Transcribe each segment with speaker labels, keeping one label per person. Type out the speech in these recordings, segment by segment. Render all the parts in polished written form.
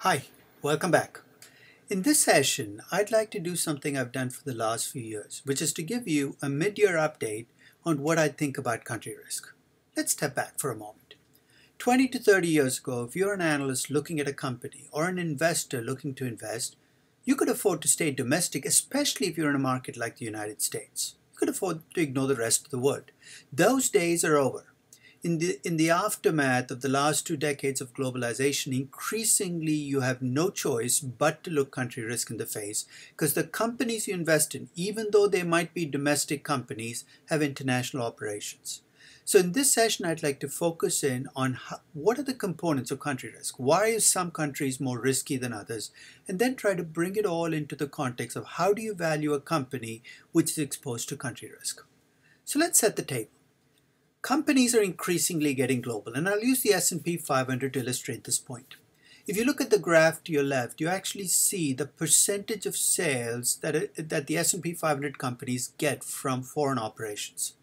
Speaker 1: Hi, welcome back. In this session, I'd like to do something I've done for the last few years, which is to give you a mid-year update on what I think about country risk. Let's step back for a moment. 20 to 30 years ago, if you're an analyst looking at a company or an investor looking to invest, you could afford to stay domestic, especially if you're in a market like the United States. You could afford to ignore the rest of the world. Those days are over. In the aftermath of the last 2 decades of globalization, increasingly you have no choice but to look country risk in the face because the companies you invest in, even though they might be domestic companies, have international operations. So in this session, I'd like to focus in on what are the components of country risk? Why is some countries more risky than others? And then try to bring it all into the context of how do you value a company which is exposed to country risk? So let's set the table. Companies are increasingly getting global, and I'll use the S&P 500 to illustrate this point. If you look at the graph to your left, you actually see the percentage of sales that the S&P 500 companies get from foreign operations.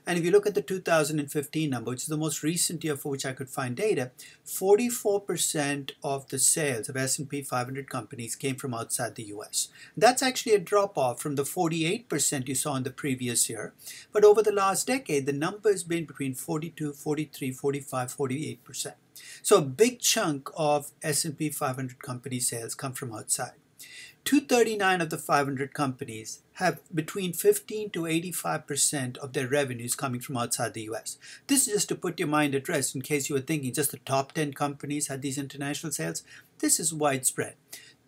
Speaker 1: And if you look at the 2015 number, which is the most recent year for which I could find data, 44% of the sales of S&P 500 companies came from outside the US. That's actually a drop-off from the 48% you saw in the previous year. But over the last decade, the number has been between 42, 43, 45, 48%. So a big chunk of S&P 500 company sales come from outside. 239 of the 500 companies have between 15 to 85% of their revenues coming from outside the US. This is just to put your mind at rest in case you were thinking just the top 10 companies had these international sales. This is widespread.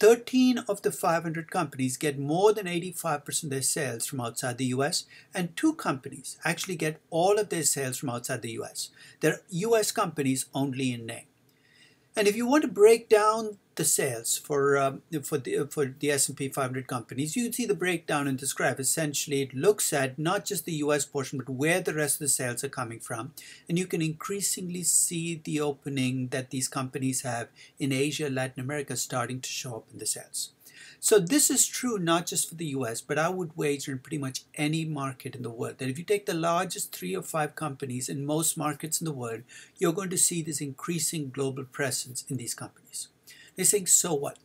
Speaker 1: 13 of the 500 companies get more than 85% of their sales from outside the US, and 2 companies actually get all of their sales from outside the US. They're US companies only in name. And if you want to break down the sales for the S&P 500 companies, you see the breakdown in this graph. Essentially, it looks at not just the US portion, but where the rest of the sales are coming from. And you can increasingly see the opening that these companies have in Asia, Latin America starting to show up in the sales. So this is true not just for the US, but I would wager in pretty much any market in the world that if you take the largest 3 or 5 companies in most markets in the world, you're going to see this increasing global presence in these companies. They're saying, so what?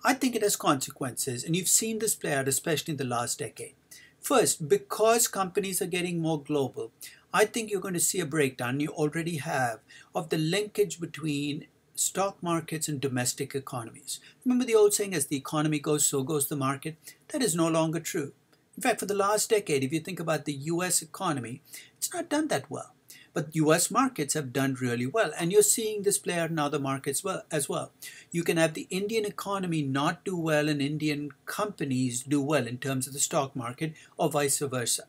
Speaker 1: I think it has consequences, and you've seen this play out, especially in the last decade. First, because companies are getting more global, I think you're going to see a breakdown, you already have, of the linkage between stock markets and domestic economies. Remember the old saying, as the economy goes, so goes the market? That is no longer true. In fact, for the last decade, if you think about the US economy, it's not done that well. But US markets have done really well, and you're seeing this play out in other markets as well. You can have the Indian economy not do well and Indian companies do well in terms of the stock market, or vice versa.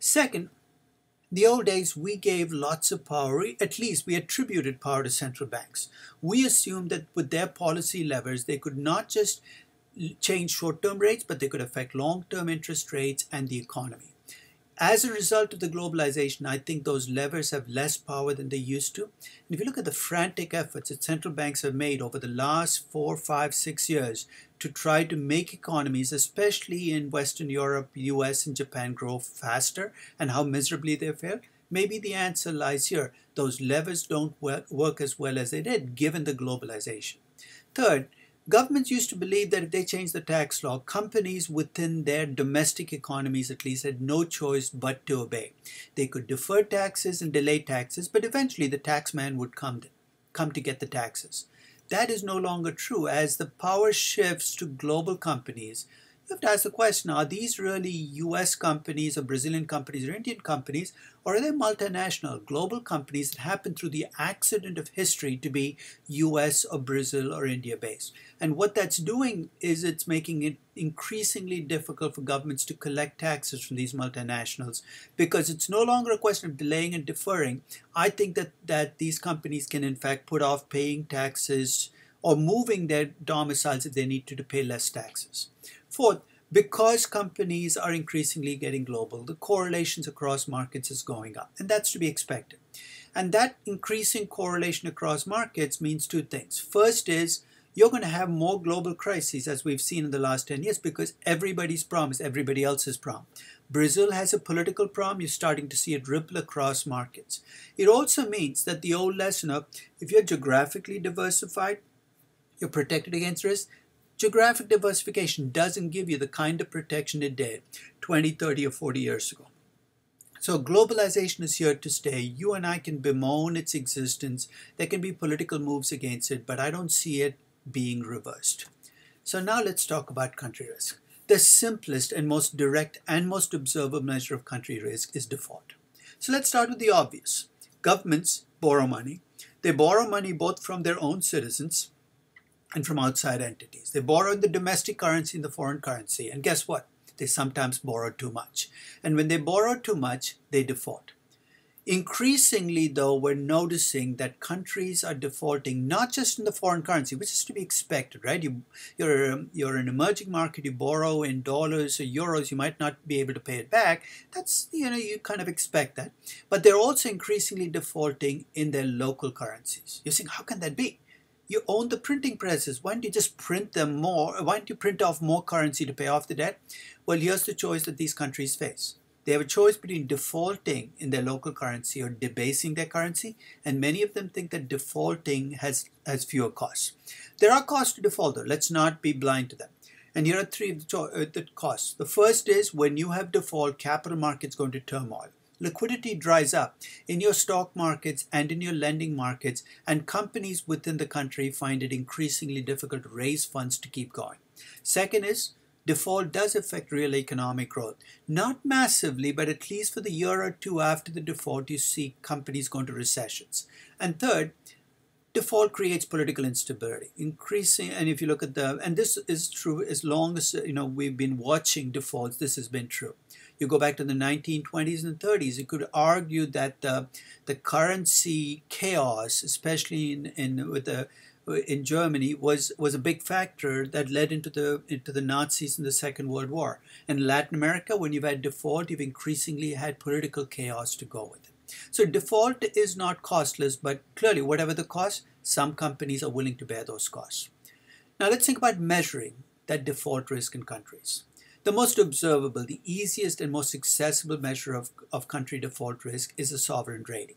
Speaker 1: Second, the old days, we gave lots of power, at least we attributed power to central banks. We assumed that with their policy levers, they could not just change short-term rates, but they could affect long-term interest rates and the economy. As a result of the globalization, I think those levers have less power than they used to. And if you look at the frantic efforts that central banks have made over the last 4, 5, 6 years to try to make economies, especially in Western Europe, US, and Japan, grow faster, and how miserably they failed, maybe the answer lies here. Those levers don't work as well as they did, given the globalization. Third, governments used to believe that if they changed the tax law, companies within their domestic economies at least had no choice but to obey. They could defer taxes and delay taxes, but eventually the tax man would come to get the taxes. That is no longer true. As the power shifts to global companies, you have to ask the question, are these really US companies or Brazilian companies or Indian companies, or are they multinational global companies that happen through the accident of history to be US or Brazil or India based? And what that's doing is it's making it increasingly difficult for governments to collect taxes from these multinationals, because it's no longer a question of delaying and deferring. I think that these companies can in fact put off paying taxes or moving their domiciles if they need to pay less taxes. Fourth, because companies are increasingly getting global, the correlations across markets is going up, and that's to be expected. And that increasing correlation across markets means 2 things. First is you're going to have more global crises, as we've seen in the last 10 years, because everybody's problem is everybody else's problem. Brazil has a political problem. You're starting to see it ripple across markets. It also means that the old lesson of if you're geographically diversified, You're protected against risk. Geographic diversification doesn't give you the kind of protection it did 20, 30, or 40 years ago. So globalization is here to stay. You and I can bemoan its existence. There can be political moves against it, but I don't see it being reversed. So now let's talk about country risk. The simplest and most direct and most observable measure of country risk is default. So let's start with the obvious. Governments borrow money. They borrow money both from their own citizens and from outside entities. They borrow in the domestic currency and the foreign currency. And guess what? They sometimes borrow too much. And when they borrow too much, they default. Increasingly, though, we're noticing that countries are defaulting not just in the foreign currency, which is to be expected, right? You're an emerging market, you borrow in dollars or euros, you might not be able to pay it back. That's, you kind of expect that. But they're also increasingly defaulting in their local currencies. You're saying, how can that be? You own the printing presses. Why don't you just print them more? Why don't you print off more currency to pay off the debt? Well, here's the choice that these countries face. They have a choice between defaulting in their local currency or debasing their currency, and many of them think that defaulting has fewer costs. There are costs to default, though. Let's not be blind to them. And here are three of the costs. The first is when you have default, capital markets go into turmoil. Liquidity dries up in your stock markets and in your lending markets, and companies within the country find it increasingly difficult to raise funds to keep going. Second is default does affect real economic growth. Not massively, but at least for the year or two after the default, you see companies go into recessions. And third, default creates political instability, increasing. And if you look at and this is true as long as we've been watching defaults, this has been true. You go back to the 1920s and 30s, you could argue that the currency chaos, especially in Germany, was a big factor that led into the Nazis in the Second World War. In Latin America, when you've had default, you've increasingly had political chaos to go with it. So default is not costless, but clearly, whatever the cost, some companies are willing to bear those costs. Now let's think about measuring that default risk in countries. The most observable, the easiest and most accessible measure of country default risk is a sovereign rating.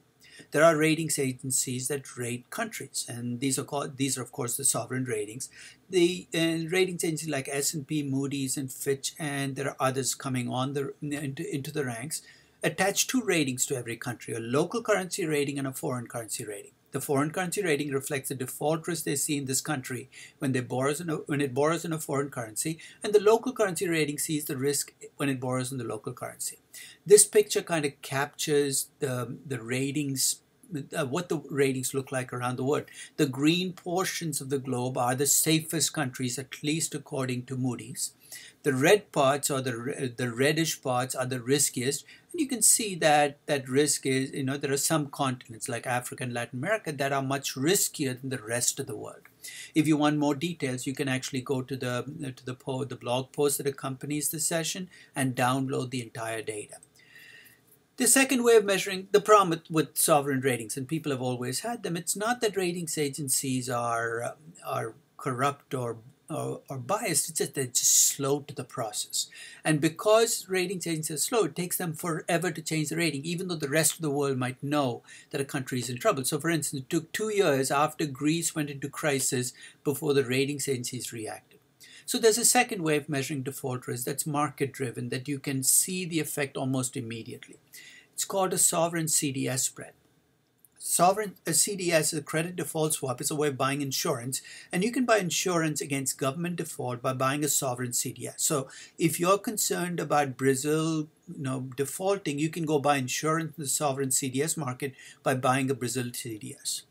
Speaker 1: There are ratings agencies that rate countries, and these are of course the sovereign ratings. The ratings agencies like S&P, Moody's, and Fitch, and there are others coming on into the ranks, attach two ratings to every country: a local currency rating and a foreign currency rating. The foreign currency rating reflects the default risk they see in this country when it borrows in a foreign currency, and the local currency rating sees the risk when it borrows in the local currency. This picture kind of captures the ratings, what the ratings look like around the world. The green portions of the globe are the safest countries, at least according to Moody's. The red parts, or the reddish parts, are the riskiest. And you can see that risk is, there are some continents like Africa and Latin America that are much riskier than the rest of the world. If you want more details, you can actually go to the blog post that accompanies the session and download the entire data. The second way of measuring the problem with sovereign ratings, and people have always had them, it's not that ratings agencies are corrupt or biased, it's just they're just slow to the process. And because ratings agencies are slow, it takes them forever to change the rating, even though the rest of the world might know that a country is in trouble. So for instance, it took 2 years after Greece went into crisis before the ratings agencies reacted. So there's a second way of measuring default risk that's market-driven, that you can see the effect almost immediately. It's called a sovereign CDS spread. A CDS, a credit default swap, is a way of buying insurance, and you can buy insurance against government default by buying a sovereign CDS. So if you're concerned about Brazil defaulting, you can go buy insurance in the sovereign CDS market by buying a Brazil CDS.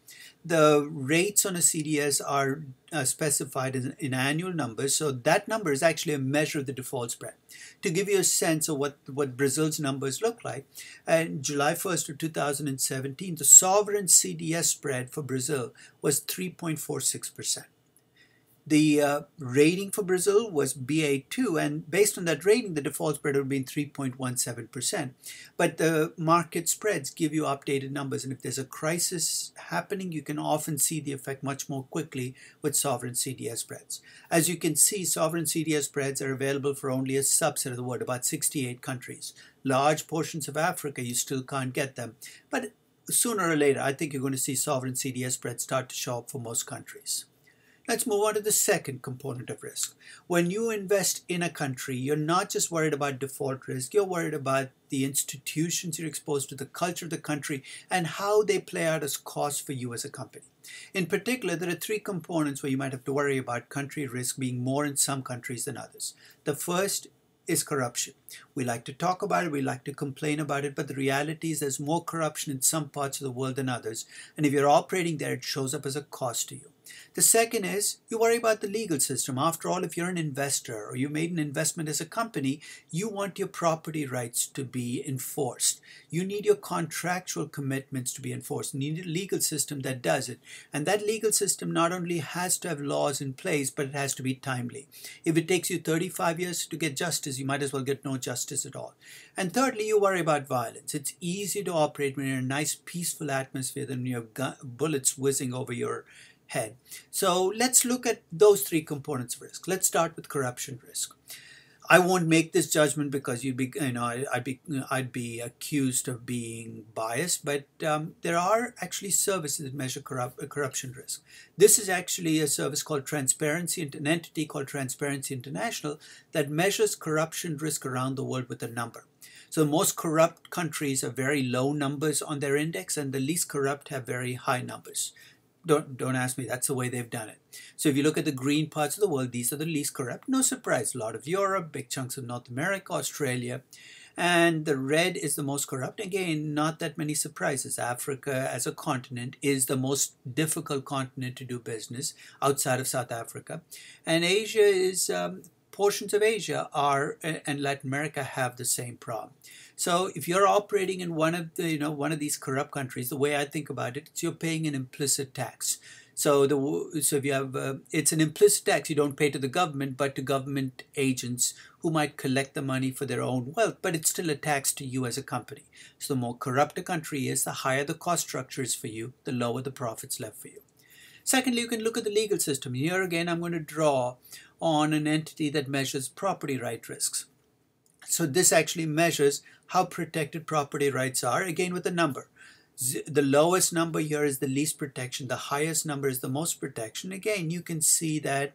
Speaker 1: The rates on a CDS are specified in annual numbers, so that number is actually a measure of the default spread. To give you a sense of what Brazil's numbers look like, on July 1st of 2017, the sovereign CDS spread for Brazil was 3.46%. The rating for Brazil was BA2, and based on that rating, the default spread would have been 3.17%. But the market spreads give you updated numbers, and if there's a crisis happening, you can often see the effect much more quickly with sovereign CDS spreads. As you can see, sovereign CDS spreads are available for only a subset of the world, about 68 countries. Large portions of Africa, you still can't get them. But sooner or later, I think you're going to see sovereign CDS spreads start to show up for most countries. Let's move on to the second component of risk. When you invest in a country, you're not just worried about default risk, you're worried about the institutions you're exposed to, the culture of the country, and how they play out as costs for you as a company. In particular, there are three components where you might have to worry about country risk being more in some countries than others. The first is corruption. We like to talk about it, we like to complain about it, but the reality is there's more corruption in some parts of the world than others. And if you're operating there, it shows up as a cost to you. The second is you worry about the legal system. After all, if you're an investor or you made an investment as a company, you want your property rights to be enforced. You need your contractual commitments to be enforced. You need a legal system that does it. And that legal system not only has to have laws in place, but it has to be timely. If it takes you 35 years to get justice, you might as well get no justice at all. And thirdly, you worry about violence. It's easy to operate when you're in a nice, peaceful atmosphere than when you have bullets whizzing over your head. So let's look at those three components of risk. Let's start with corruption risk. I won't make this judgment because I'd be accused of being biased, but there are actually services that measure corruption risk. This is actually a service called Transparency, an entity called Transparency International that measures corruption risk around the world with a number. So most corrupt countries have very low numbers on their index, and the least corrupt have very high numbers. Don't ask me, that's the way they've done it. So if you look at the green parts of the world, these are the least corrupt. No surprise, a lot of Europe, big chunks of North America, Australia. And the red is the most corrupt. Again, not that many surprises. Africa as a continent is the most difficult continent to do business outside of South Africa. And Asia is, portions of Asia are, and Latin America have the same problem. So if you're operating in one of these corrupt countries, the way I think about it, it's you're paying an implicit tax. So if you have, it's an implicit tax you don't pay to the government, but to government agents who might collect the money for their own wealth, but it's still a tax to you as a company. So the more corrupt a country is, the higher the cost structure is for you, the lower the profits left for you. Secondly, you can look at the legal system. Here again, I'm going to draw on an entity that measures property right risks. So this actually measures how protected property rights are, again with a number. The lowest number here is the least protection. The highest number is the most protection. Again, you can see that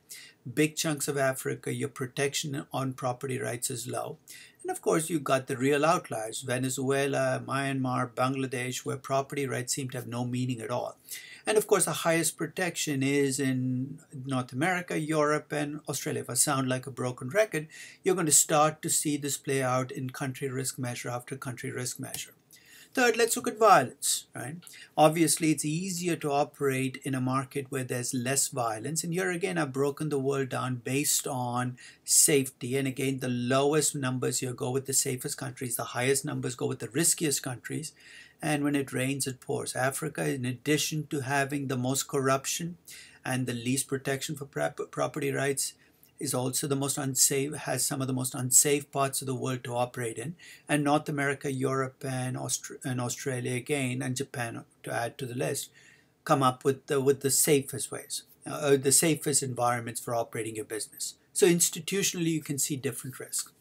Speaker 1: big chunks of Africa, your protection on property rights is low. And of course, you've got the real outliers, Venezuela, Myanmar, Bangladesh, where property rights seem to have no meaning at all. And of course, the highest protection is in North America, Europe, and Australia. If I sound like a broken record, you're going to start to see this play out in country risk measure after country risk measure. Third, let's look at violence, right? Obviously, it's easier to operate in a market where there's less violence. And here again, I've broken the world down based on safety. And again, the lowest numbers here go with the safest countries. The highest numbers go with the riskiest countries. And when it rains, it pours. Africa, in addition to having the most corruption and the least protection for property rights, is also the most unsafe, has some of the most unsafe parts of the world to operate in. And North America, Europe, and Australia again, and Japan, to add to the list, come up with the safest ways, the safest environments for operating your business. So institutionally, you can see different risks.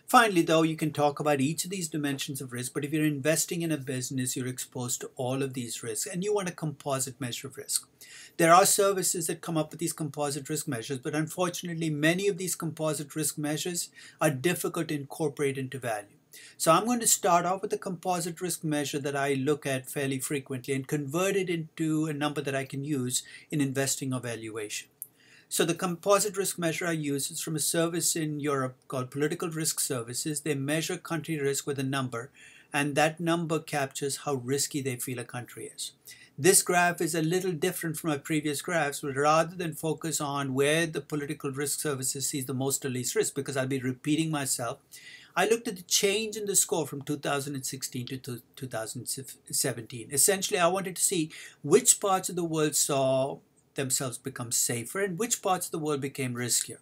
Speaker 1: Finally, though, you can talk about each of these dimensions of risk, but if you're investing in a business, you're exposed to all of these risks, and you want a composite measure of risk. There are services that come up with these composite risk measures, but unfortunately, many of these composite risk measures are difficult to incorporate into value. So I'm going to start off with a composite risk measure that I look at fairly frequently and convert it into a number that I can use in investing or valuation. So the composite risk measure I use is from a service in Europe called Political Risk Services. They measure country risk with a number, and that number captures how risky they feel a country is. This graph is a little different from my previous graphs, but rather than focus on where the Political Risk Services sees the most or least risk, because I'll be repeating myself, I looked at the change in the score from 2016 to 2017. Essentially, I wanted to see which parts of the world saw themselves become safer and which parts of the world became riskier.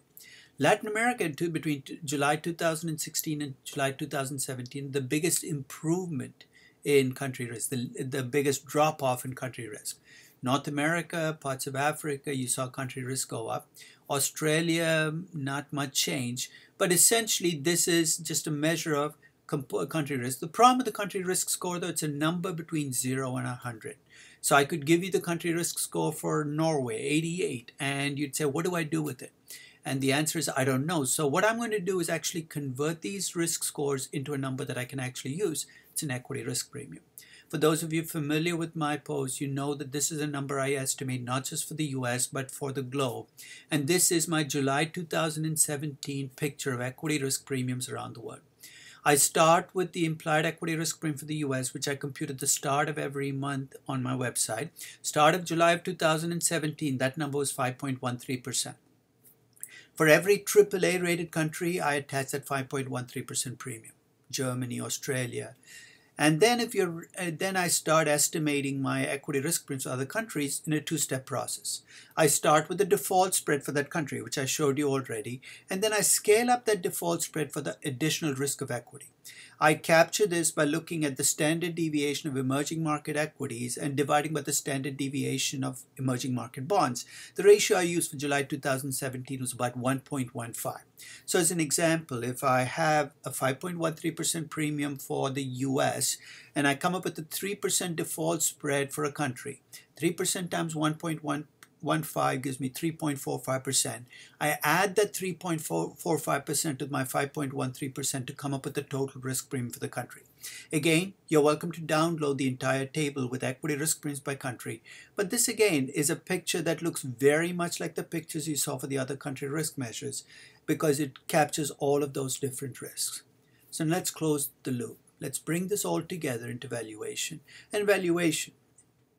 Speaker 1: Latin America, between July 2016 and July 2017, the biggest improvement in country risk, the biggest drop-off in country risk. North America, parts of Africa, you saw country risk go up. Australia, not much change. But essentially, this is just a measure of country risk. The problem with the country risk score, though, it's a number between 0 and 100. So I could give you the country risk score for Norway, 88, and you'd say, what do I do with it? And the answer is, I don't know. So what I'm going to do is actually convert these risk scores into a number that I can actually use. It's an equity risk premium. For those of you familiar with my post, you know that this is a number I estimate not just for the US, but for the globe. And this is my July 2017 picture of equity risk premiums around the world. I start with the implied equity risk premium for the US, which I compute at the start of every month on my website. Start of July of 2017, that number was 5.13%. For every AAA rated country, I attach that 5.13% premium. Germany, Australia. And then then I start estimating my equity risk premiums for other countries in a two-step process. I start with the default spread for that country, which I showed you already, and then I scale up that default spread for the additional risk of equity. I capture this by looking at the standard deviation of emerging market equities and dividing by the standard deviation of emerging market bonds. The ratio I used for July 2017 was about 1.15. So as an example, if I have a 5.13% premium for the US and I come up with a 3% default spread for a country, 3% times 1.15 gives me 3.45%. I add that 3.45% with my 5.13% to come up with the total risk premium for the country. Again, you're welcome to download the entire table with equity risk premiums by country. But this again is a picture that looks very much like the pictures you saw for the other country risk measures because it captures all of those different risks. So let's close the loop. Let's bring this all together into valuation. And valuation,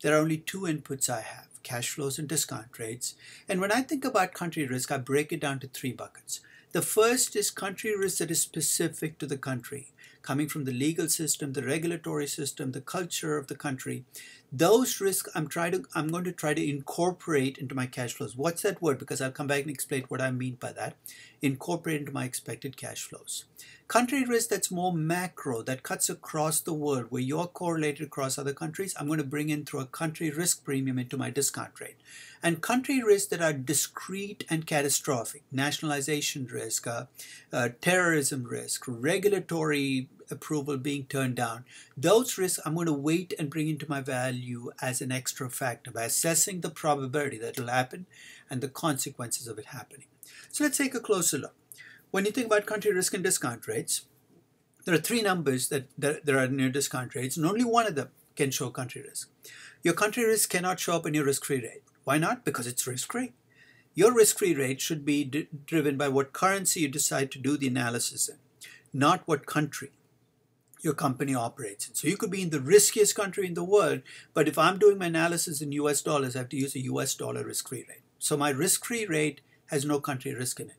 Speaker 1: there are only two inputs I have: cash flows and discount rates. And when I think about country risk, I break it down to three buckets. The first is country risk that is specific to the country, coming from the legal system, the regulatory system, the culture of the country. Those risks I'm going to try to incorporate into my cash flows. What's that word? Because I'll come back and explain what I mean by that. Incorporate into my expected cash flows. Country risk that's more macro, that cuts across the world, where you're correlated across other countries, I'm going to bring in through a country risk premium into my discount rate. And country risks that are discrete and catastrophic, nationalization risk, terrorism risk, regulatory approval being turned down, those risks I'm going to wait and bring into my value as an extra factor by assessing the probability that it will happen and the consequences of it happening. So let's take a closer look. When you think about country risk and discount rates, there are three numbers that are in your discount rates, and only one of them can show country risk. Your country risk cannot show up in your risk-free rate. Why not? Because it's risk-free. Your risk-free rate should be driven by what currency you decide to do the analysis in, not what country your company operates in. So you could be in the riskiest country in the world, but if I'm doing my analysis in US dollars, I have to use a US dollar risk-free rate. So my risk-free rate has no country risk in it.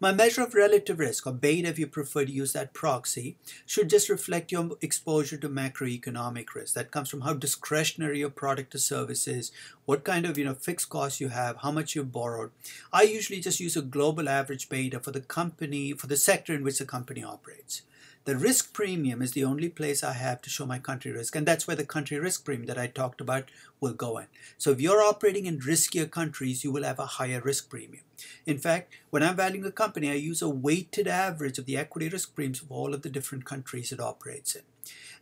Speaker 1: My measure of relative risk, or beta if you prefer to use that proxy, should just reflect your exposure to macroeconomic risk. That comes from how discretionary your product or service is, what kind of fixed costs you have, how much you've borrowed. I usually just use a global average beta for the company, for the sector in which the company operates. The risk premium is the only place I have to show my country risk, and that's where the country risk premium that I talked about will go in. So if you're operating in riskier countries, you will have a higher risk premium. In fact, when I'm valuing a company, I use a weighted average of the equity risk premiums of all of the different countries it operates in.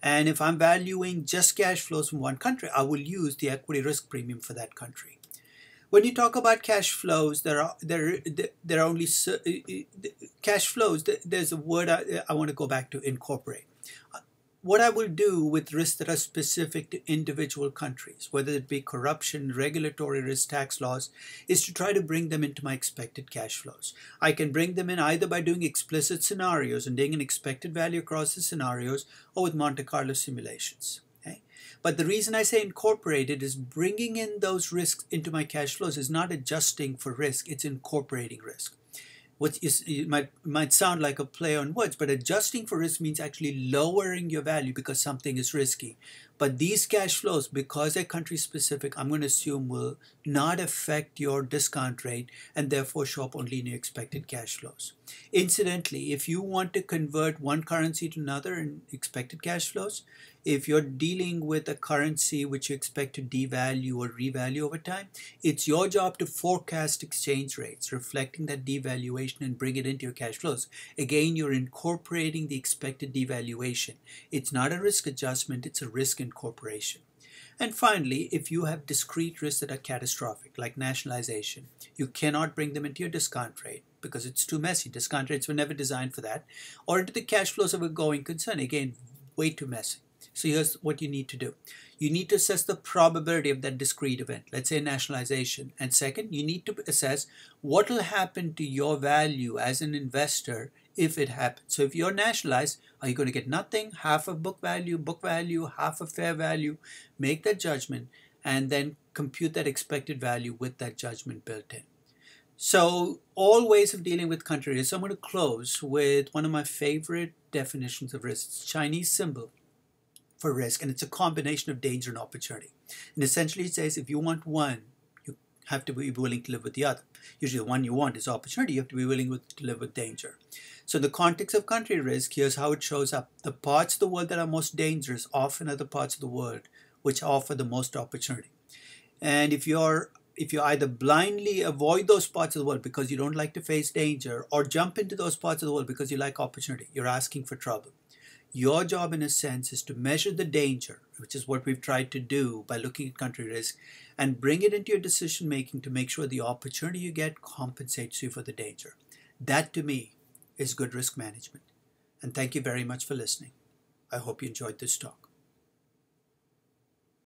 Speaker 1: And if I'm valuing just cash flows from one country, I will use the equity risk premium for that country. When you talk about cash flows, there are only cash flows. There's a word I want to go back to: incorporate. What I will do with risks that are specific to individual countries, whether it be corruption, regulatory risk, tax laws, is to try to bring them into my expected cash flows. I can bring them in either by doing explicit scenarios and doing an expected value across the scenarios, or with Monte Carlo simulations. But the reason I say incorporated is bringing in those risks into my cash flows is not adjusting for risk, it's incorporating risk. It might sound like a play on words, but adjusting for risk means actually lowering your value because something is risky. But these cash flows, because they're country specific, I'm going to assume will not affect your discount rate and therefore show up only in your expected cash flows. Incidentally, if you want to convert one currency to another in expected cash flows, if you're dealing with a currency which you expect to devalue or revalue over time, it's your job to forecast exchange rates, reflecting that devaluation and bring it into your cash flows. Again, you're incorporating the expected devaluation. It's not a risk adjustment, it's a risk incorporation. And finally, if you have discrete risks that are catastrophic, like nationalization, you cannot bring them into your discount rate because it's too messy. Discount rates were never designed for that. Or into the cash flows of a going concern. Again, way too messy. So here's what you need to do. You need to assess the probability of that discrete event, let's say nationalization. And second, you need to assess what will happen to your value as an investor if it happens. So if you're nationalized, are you going to get nothing, half of book value, half of fair value? Make that judgment and then compute that expected value with that judgment built in. So all ways of dealing with country risk. So I'm going to close with one of my favorite definitions of risk. It's Chinese symbol for risk, and it's a combination of danger and opportunity. And essentially it says if you want one, you have to be willing to live with the other. Usually the one you want is opportunity. You have to be willing to live with danger. So in the context of country risk, here's how it shows up. The parts of the world that are most dangerous often are the parts of the world which offer the most opportunity. And if you either blindly avoid those parts of the world because you don't like to face danger, or jump into those parts of the world because you like opportunity, you're asking for trouble. Your job, in a sense, is to measure the danger, which is what we've tried to do by looking at country risk, and bring it into your decision making to make sure the opportunity you get compensates you for the danger. That, to me, is good risk management. And thank you very much for listening. I hope you enjoyed this talk.